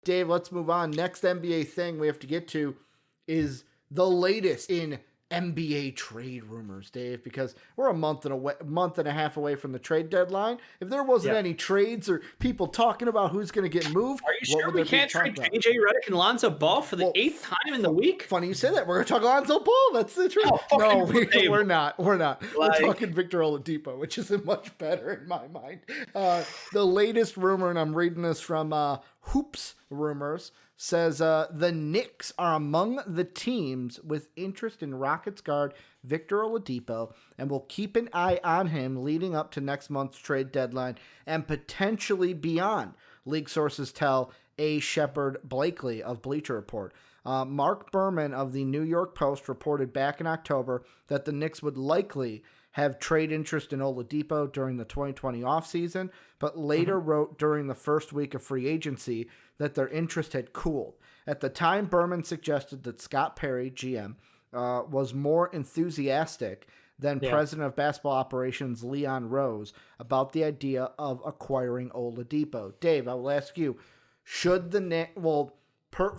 Dave, let's move on. Next NBA thing we have to get to is the latest in NBA trade rumors, Dave, because we're a month and a half away from the trade deadline. If there wasn't any trades or people talking about who's going to get moved, are you sure we can't trade JJ Redick and Lonzo Ball for the 8th time in the week? Funny you say that. We're going to talk Lonzo Ball. That's the truth. No, we're not. We're not. We're talking Victor Oladipo, which isn't much better in my mind. The latest rumor, and I'm reading this from Hoops Rumors, says the Knicks are among the teams with interest in Rockets guard Victor Oladipo and will keep an eye on him leading up to next month's trade deadline and potentially beyond, league sources tell A. Shepard Blakely of Bleacher Report. Mark Berman of the New York Post reported back in October that the Knicks would likely have trade interest in Oladipo during the 2020 offseason, but later wrote during the first week of free agency that their interest had cooled. At the time, Berman suggested that Scott Perry, GM, was more enthusiastic than president of basketball operations Leon Rose about the idea of acquiring Oladipo. Dave, I will ask you, should the Knicks...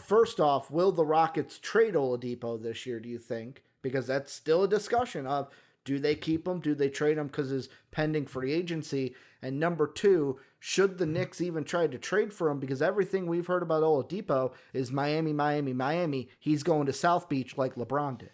first off, will the Rockets trade Oladipo this year, do you think? Because that's still a discussion of, do they keep him? Do they trade him because he's pending free agency? And number two, should the Knicks even try to trade for him? Because everything we've heard about Oladipo is Miami, Miami, Miami. He's going to South Beach like LeBron did.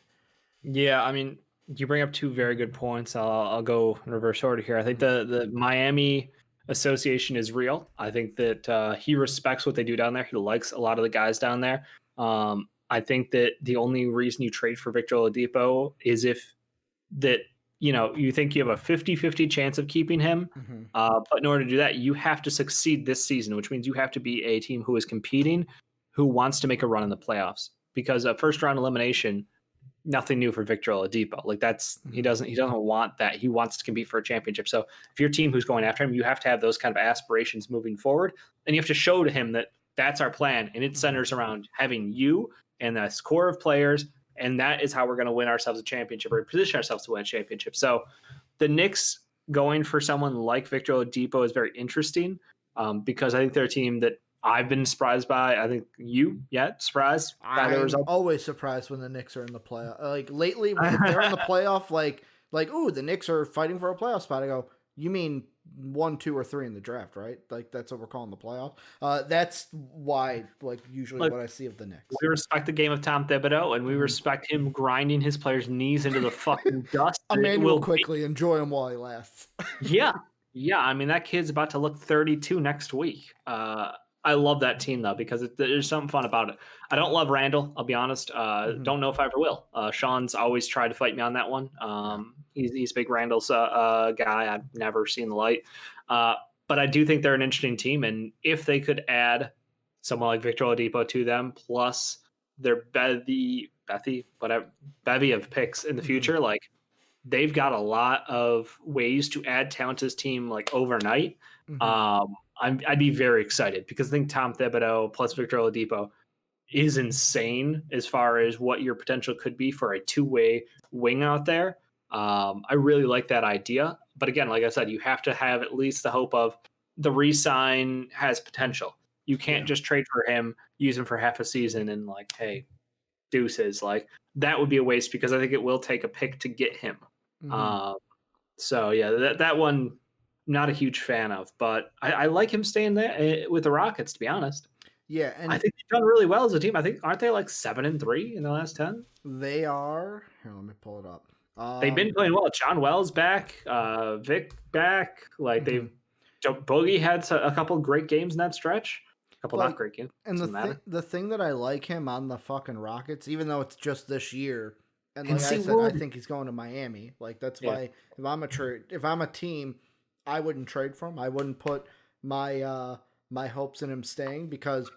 Yeah, I mean, you bring up two very good points. I'll go in reverse order here. I think the Miami association is real. I think that he respects what they do down there. He likes a lot of the guys down there. I think that the only reason you trade for Victor Oladipo is if that, you think you have a 50-50 chance of keeping him. But in order to do that, you have to succeed this season, which means you have to be a team who is competing, who wants to make a run in the playoffs. Because a first round elimination, nothing new for Victor Oladipo. Like he doesn't want that. He wants to compete for a championship. So if your team who's going after him, you have to have those kind of aspirations moving forward, and you have to show to him that that's our plan, and it centers around having you and this core of players. And that is how we're going to win ourselves a championship, or position ourselves to win a championship. So the Knicks going for someone like Victor Oladipo is very interesting because I think they're a team that I've been surprised by. I think surprised by the results. I'm always surprised when the Knicks are in the playoff. Like lately, if they're in the playoff, like, ooh, the Knicks are fighting for a playoff spot. I go, you mean 1, 2, or 3 in the draft, right? Like that's what we're calling the playoff. That's why, usually what I see of the Knicks. We respect the game of Tom Thibodeau, and we respect him grinding his players' knees into the fucking dust. Emmanuel quickly enjoy him while he lasts. Yeah. I mean, that kid's about to look 32 next week. I love that team though because there's something fun about it. I don't love Randall. I'll be honest. Don't know if I ever will. Sean's always tried to fight me on that one. He's a big Randall's guy. I've never seen the light. But I do think they're an interesting team. And if they could add someone like Victor Oladipo to them, plus their bevy of picks in the future, like they've got a lot of ways to add talent to this team like overnight. I'd be very excited because I think Tom Thibodeau plus Victor Oladipo is insane as far as what your potential could be for a two-way wing out there. I really like that idea. But again, like I said, you have to have at least the hope of the re-sign has potential. You can't just trade for him, use him for half a season and like, hey, deuces. Like that would be a waste because I think it will take a pick to get him. So yeah, that one, not a huge fan of, but I like him staying there with the Rockets, to be honest. Yeah, and I think they've done really well as a team. I think aren't they like 7-3 in the last 10? They are. Here, let me pull it up. They've been playing well. John Wells back, Vic back. Like Boogie had a couple great games in that stretch. A couple not great games. And the thing that I like him on the fucking Rockets, even though it's just this year, and like I said, I think he's going to Miami. Like that's why if I'm a team, I wouldn't trade for him. I wouldn't put my my hopes in him staying because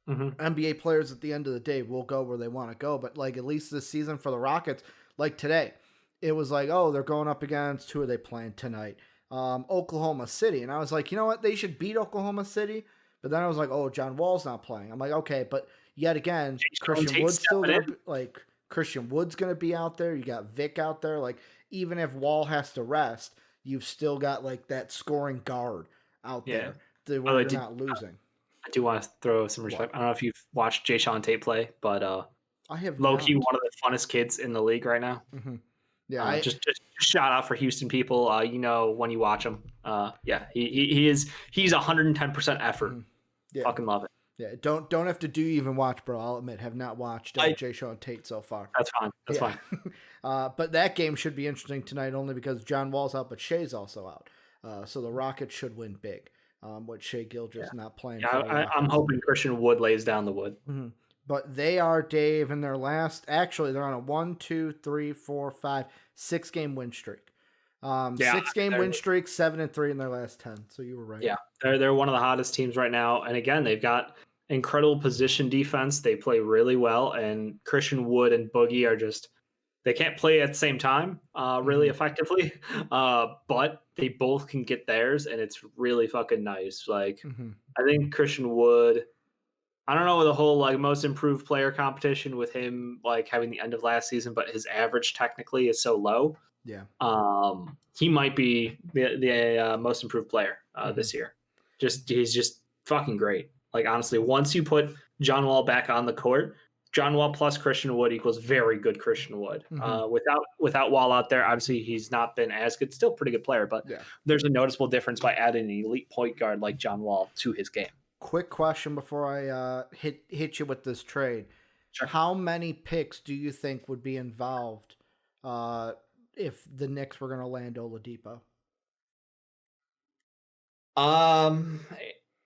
NBA players at the end of the day will go where they want to go. But like at least this season for the Rockets, like today, it was like, oh, they're going up against who are they playing tonight? Oklahoma City. And I was like, you know what? They should beat Oklahoma City. But then I was like, oh, John Wall's not playing. I'm like, okay, but yet again, Christian Wood's still gonna be, like Christian Wood's going to be out there. You got Vic out there. Like even if Wall has to rest, you've still got like that scoring guard out there where you're not losing. I do want to throw some respect. I don't know if you've watched Jayshawn Tate play, but I have low key not. one of the funnest kids in the league right now. Mm-hmm. Yeah, just shout out for Houston people. When you watch him, he's 110% effort. Mm-hmm. Yeah. Fucking love it. Yeah, don't have to do even watch, bro. I'll admit, have not watched Jayshawn Tate so far. That's fine. That's fine. But that game should be interesting tonight, only because John Wall's out, but Shea's also out. So the Rockets should win big. With Shea Gilgeous not playing. I'm hoping Christian Wood lays down the wood. Mm-hmm. But they are, Dave, in their last. Actually, they're on a 1, 2, 3, 4, 5, 6-game win streak. 6-game win streak, 7-3 in their last 10. So you were right. Yeah, they're one of the hottest teams right now, and again, they've got incredible position defense. They play really well, and Christian Wood and Boogie are just. They can't play at the same time really effectively, but they both can get theirs, and it's really fucking nice. Like, I think Christian Wood, I don't know the whole like most improved player competition with him like having the end of last season, but his average technically is so low. Yeah. He might be the most improved player this year. He's just fucking great. Like, honestly, once you put John Wall back on the court, John Wall plus Christian Wood equals very good Christian Wood. Without Wall out there, obviously he's not been as good. Still a pretty good player, but there's a noticeable difference by adding an elite point guard like John Wall to his game. Quick question before I hit you with this trade. Sure. How many picks do you think would be involved if the Knicks were going to land Oladipo?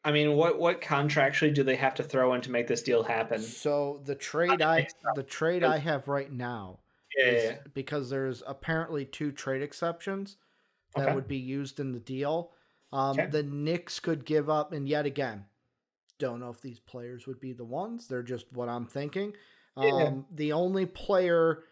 I mean, what contractually do they have to throw in to make this deal happen? So the trade I have right now is because there's apparently 2 trade exceptions that would be used in the deal. The Knicks could give up, and yet again, don't know if these players would be the ones. They're just what I'm thinking. The only player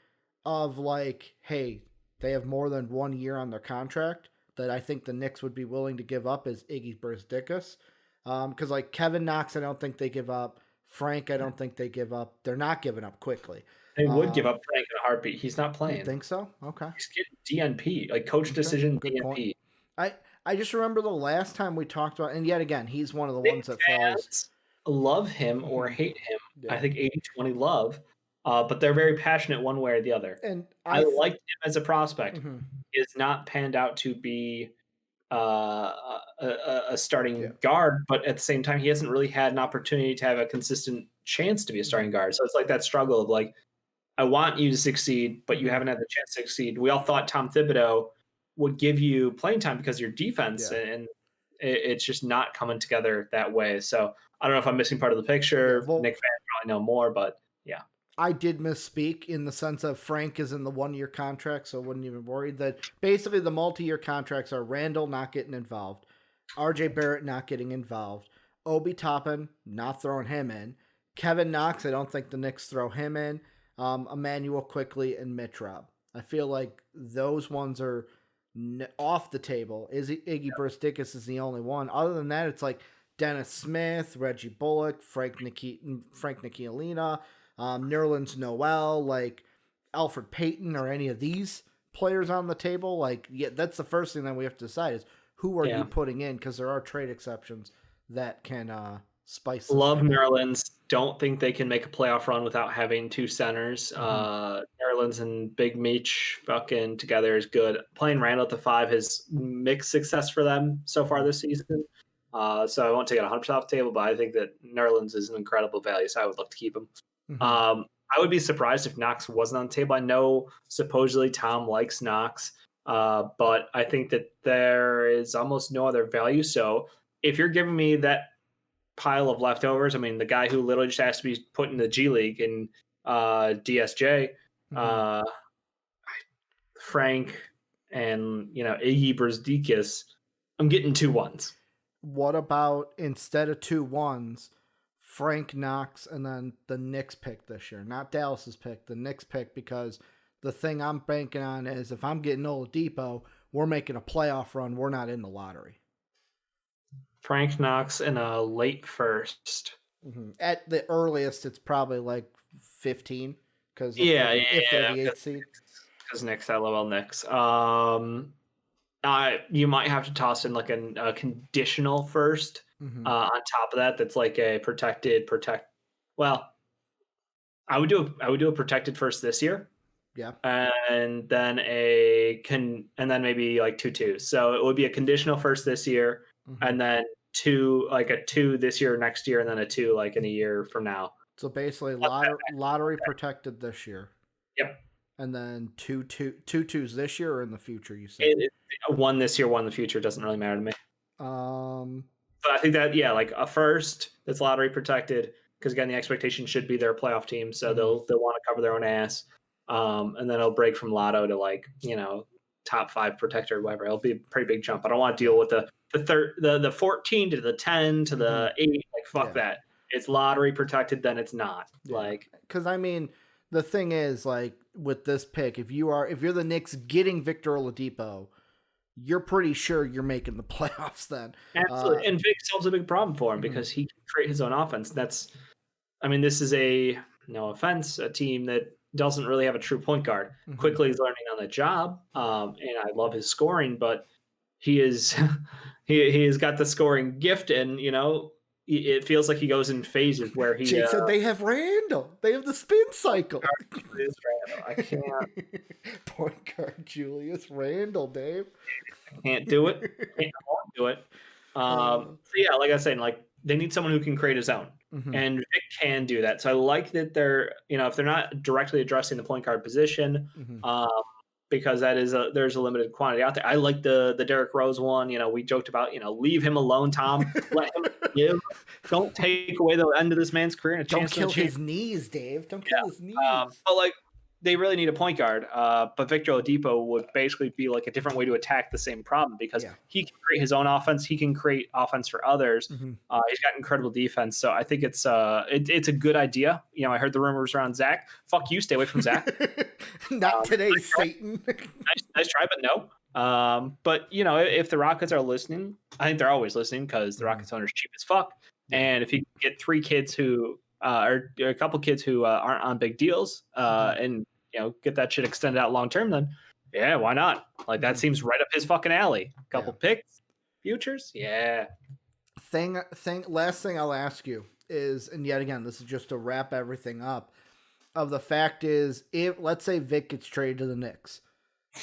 of like, hey, they have more than 1 year on their contract that I think the Knicks would be willing to give up is Iggy Brzdikas. Because like Kevin Knox, I don't think they give up. Frank, I don't think they give up. They're not giving up quickly. They would give up Frank in a heartbeat. He's not playing. You think so? Okay. He's getting DNP, like coach decision Good DNP. Point. I just remember the last time we talked about, and yet again, he's one of the ones that falls. Love him or hate him. I think 80-20 love, but they're very passionate one way or the other. And I liked him as a prospect. He has not panned out to be a starting guard, but at the same time, he hasn't really had an opportunity to have a consistent chance to be a starting guard. So it's like that struggle of like, I want you to succeed, but you haven't had the chance to succeed. We all thought Tom Thibodeau would give you playing time because of your defense, and it's just not coming together that way. So I don't know if I'm missing part of the picture. Knicks fans probably know more, but yeah. I did misspeak in the sense of Frank is in the 1-year contract, so I wouldn't even worry. That basically the multi-year contracts are Randall not getting involved, RJ Barrett not getting involved, Obi Toppin not throwing him in, Kevin Knox, I don't think the Knicks throw him in, Emmanuel Quickly, and Mitch Robb. I feel like those ones are off the table. Iggy Brzdikas is the only one. Other than that, it's like Dennis Smith, Reggie Bullock, Frank Ntilikina, Nerlens Noel, like Alfred Payton, or any of these players on the table. Like, that's the first thing that we have to decide is who are you putting in, because there are trade exceptions that can spice this. Love Nerlens. Don't think they can make a playoff run without having 2 centers. Nerlens and Big Meech fucking together is good. Playing Randall at the 5 has mixed success for them so far this season. So I won't take it 100% off the table, but I think that Nerlens is an incredible value, so I would love to keep him. I would be surprised if Knox wasn't on the table. I know supposedly Tom likes Knox, but I think that there is almost no other value. So if you're giving me that pile of leftovers, I mean, the guy who literally just has to be put in the G League in DSJ, Frank, and Iggy Brzdikas, I'm getting 2 1s. What about instead of 2 1s? Frank Knox, and then the Knicks pick this year. Not Dallas's pick, the Knicks pick, because the thing I'm banking on is if I'm getting Oladipo, we're making a playoff run. We're not in the lottery. Frank Knox in a late first. At the earliest, it's probably like 15. Because if they're the 8th seed. Because Knicks, LOL Knicks. You might have to toss in like a conditional first On top of that, that's like a Well, I would do a protected first this year. Yeah. And then maybe like 2-2. So it would be a conditional first this year, and then a 2 this year, next year, and then a 2 like in a year from now. So basically, lottery protected this year. Yep. And then two twos this year or in the future. You said one this year, one in the future. Doesn't really matter to me. But I think that like a first that's lottery protected, because again the expectation should be they're a playoff team, so they'll want to cover their own ass. And then it'll break from lotto to like top 5 protector or whatever. It'll be a pretty big jump. I don't want to deal with the 14 to the 10 to the 8. Like fuck that. It's lottery protected, then it's not. Like, because I mean the thing is, like, with this pick, if you're the Knicks getting Victor Oladipo, you're pretty sure you're making the playoffs then. Absolutely. And Vic solves a big problem for him because he can create his own offense. This is no offense, a team that doesn't really have a true point guard. Quickly he's learning on the job. And I love his scoring, but he has got the scoring gift, and it feels like he goes in phases where he. Jake said they have Randall. They have the spin cycle. I can't. Point guard Julius Randall, Dave. I can't do it. I won't do it. So yeah, like I was saying, like they need someone who can create his own, and Vic can do that. So I like that they're, if they're not directly addressing the point guard position, because there's a limited quantity out there. I like the Derrick Rose one. We joked about, leave him alone, Tom. Let him live. Don't take away the end of this man's career and a chance. Don't kill his knees, Dave. Don't kill his knees. But like, they really need a point guard. But Victor Oladipo would basically be like a different way to attack the same problem, because he can create his own offense. He can create offense for others. He's got incredible defense. So I think it's a good idea. I heard the rumors around Zach. Fuck you. Stay away from Zach. Not today, Satan. nice try, but no. But if the Rockets are listening, I think they're always listening, because the Rockets owner's cheap as fuck. And if you get 3 kids who or a couple kids who aren't on big deals, and get that shit extended out long term, then yeah, why not? Like, that seems right up his fucking alley. Couple picks, futures, Last thing I'll ask you is, and yet again, this is just to wrap everything up, of the fact is, if let's say Vic gets traded to the Knicks,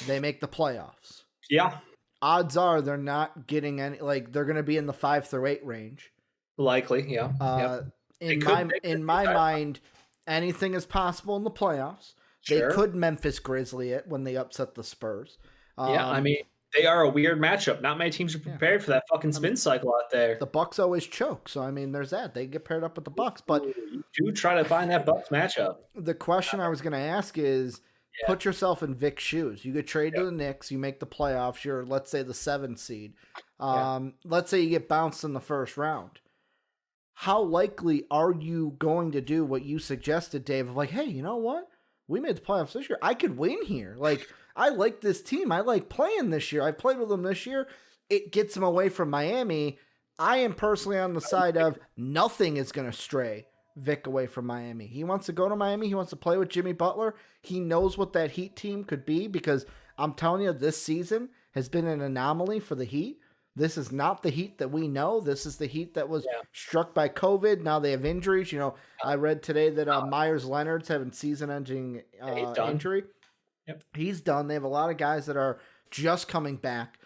they make the playoffs. Yeah. Odds are they're not getting any, like, they're going to be in the 5 through 8 range. Likely, yeah. In my mind, anything is possible in the playoffs. Sure. They could Memphis Grizzly it when they upset the Spurs. They are a weird matchup. Not many teams are prepared for that fucking spin cycle out there. The Bucks always choke, so there's that. They get paired up with the Bucks, but you do try to find that Bucks matchup. The question I was going to ask is, put yourself in Vic's shoes. You get traded to the Knicks, you make the playoffs, you're, let's say, the 7th seed. Let's say you get bounced in the first round. How likely are you going to do what you suggested, Dave, of like, hey, you know what? We made the playoffs this year. I could win here. Like, I like this team. I like playing this year. I played with them this year. It gets them away from Miami. I am personally on the side of nothing is going to stray Vic away from Miami. He wants to go to Miami. He wants to play with Jimmy Butler. He knows what that Heat team could be, because I'm telling you, this season has been an anomaly for the Heat. This is not the Heat that we know. This is the Heat that was struck by COVID. Now they have injuries. I read today that Myers Leonard's having season-ending injury. Yep. He's done. They have a lot of guys that are just coming back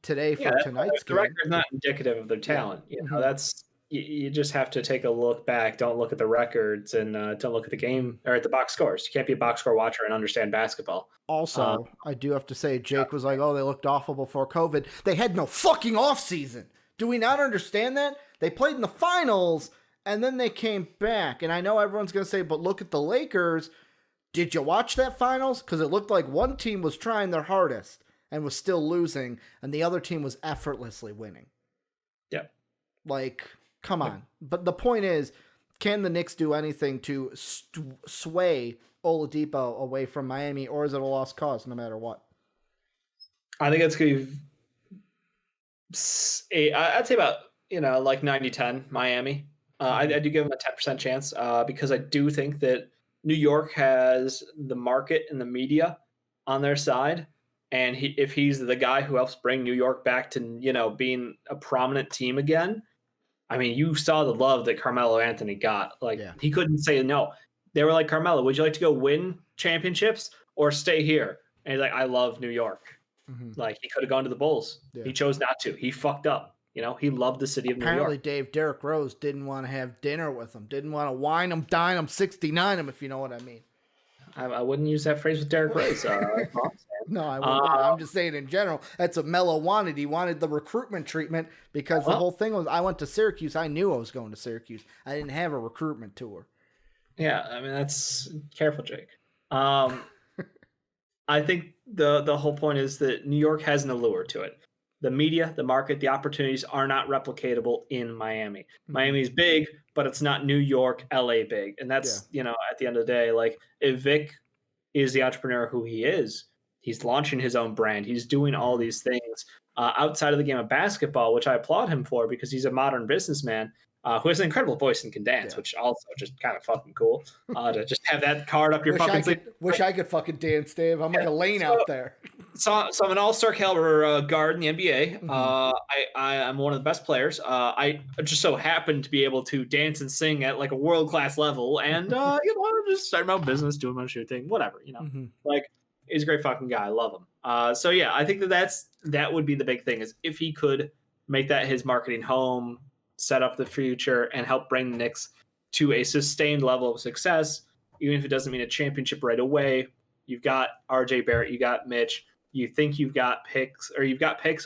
today for tonight's game. The record's not indicative of their talent. That's you just have to take a look back. Don't look at the records, and don't look at the game or at the box scores. You can't be a box score watcher and understand basketball. Also, I do have to say, Jake was like, oh, they looked awful before COVID. They had no fucking offseason. Do we not understand that? They played in the finals, and then they came back. And I know everyone's going to say, but look at the Lakers. Did you watch that finals? Because it looked like one team was trying their hardest and was still losing, and the other team was effortlessly winning. Yep. Like, come on. But the point is, can the Knicks do anything to sway Oladipo away from Miami, or is it a lost cause no matter what? I think it's going to be, I'd say about, like 90-10 Miami. I do give them a 10% chance because I do think that New York has the market and the media on their side. And if he's the guy who helps bring New York back to, being a prominent team again, I mean, you saw the love that Carmelo Anthony got. Like, Yeah. he couldn't say no. They were like, Carmelo, would you like to go win championships or stay here? And he's like, I love New York. Mm-hmm. Like, he could have gone to the Bulls. Yeah. He chose not to. He fucked up. You know, he loved the city of New Apparently, York. Dave, Derrick Rose didn't want to have dinner with him. Didn't want to wine him, dine him, 69 him, if you know what I mean. I wouldn't use that phrase with Derrick Rose. No, I wouldn't. I'm just saying in general. That's what Melo wanted. He wanted the recruitment treatment because the whole thing was, I went to Syracuse. I knew I was going to Syracuse. I didn't have a recruitment tour. Yeah, I mean, that's careful, Jake. I think the whole point is that New York has an allure to it. The media, the market, the opportunities are not replicatable in Miami. Mm-hmm. Miami's big, but it's not New York, LA big. And that's, you know, at the end of the day, like, if Vic is the entrepreneur who he is, he's launching his own brand. He's doing all these things outside of the game of basketball, which I applaud him for because he's a modern businessman who has an incredible voice and can dance, which also just kind of fucking cool to just have that card up your fucking sleeve. Wish I could fucking dance, Dave. I'm like a lane out there. So I'm an all-star caliber guard in the NBA. Mm-hmm. I'm one of the best players. I just so happen to be able to dance and sing at like a world-class level, and you know, I'm just starting my own business, doing my shit thing, whatever. You know, like, he's a great fucking guy. I love him. So yeah, I think that would be the big thing, is if he could make that his marketing home, set up the future, and help bring the Knicks to a sustained level of success, even if it doesn't mean a championship right away. You've got RJ Barrett, you got Mitch. You think you've got picks,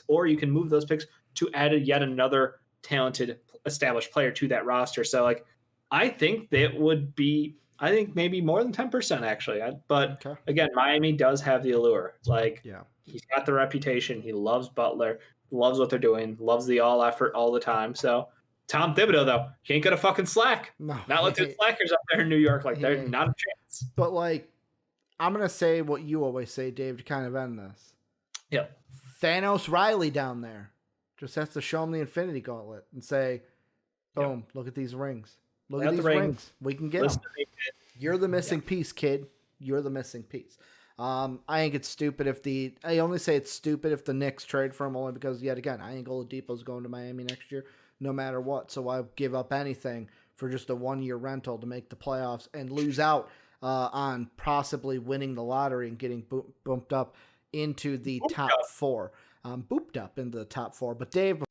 or you can move those picks to add yet another talented, established player to that roster. So, like, I think that would be, I think maybe more than 10% actually. But again, Miami does have the allure. Like, he's got the reputation. He loves Butler, loves what they're doing, loves the all effort all the time. So Tom Thibodeau, though, he ain't gonna fucking slack. Not like the slackers up there in New York. Like, they're not a chance. But like, I'm going to say what you always say, Dave, to kind of end this. Yep. Thanos Riley down there just has to show him the Infinity Gauntlet and say, boom, look at these rings. Look at these rings. We can get them. You're the missing piece, kid. You're the missing piece. I think it's stupid I only say it's stupid if the Knicks trade for him, only because, yet again, I think Oladipo's going to Miami next year no matter what. So I give up anything for just a 1-year rental to make the playoffs and lose out on possibly winning the lottery and getting bumped up into the top 4. Booped up into the top 4. But Dave,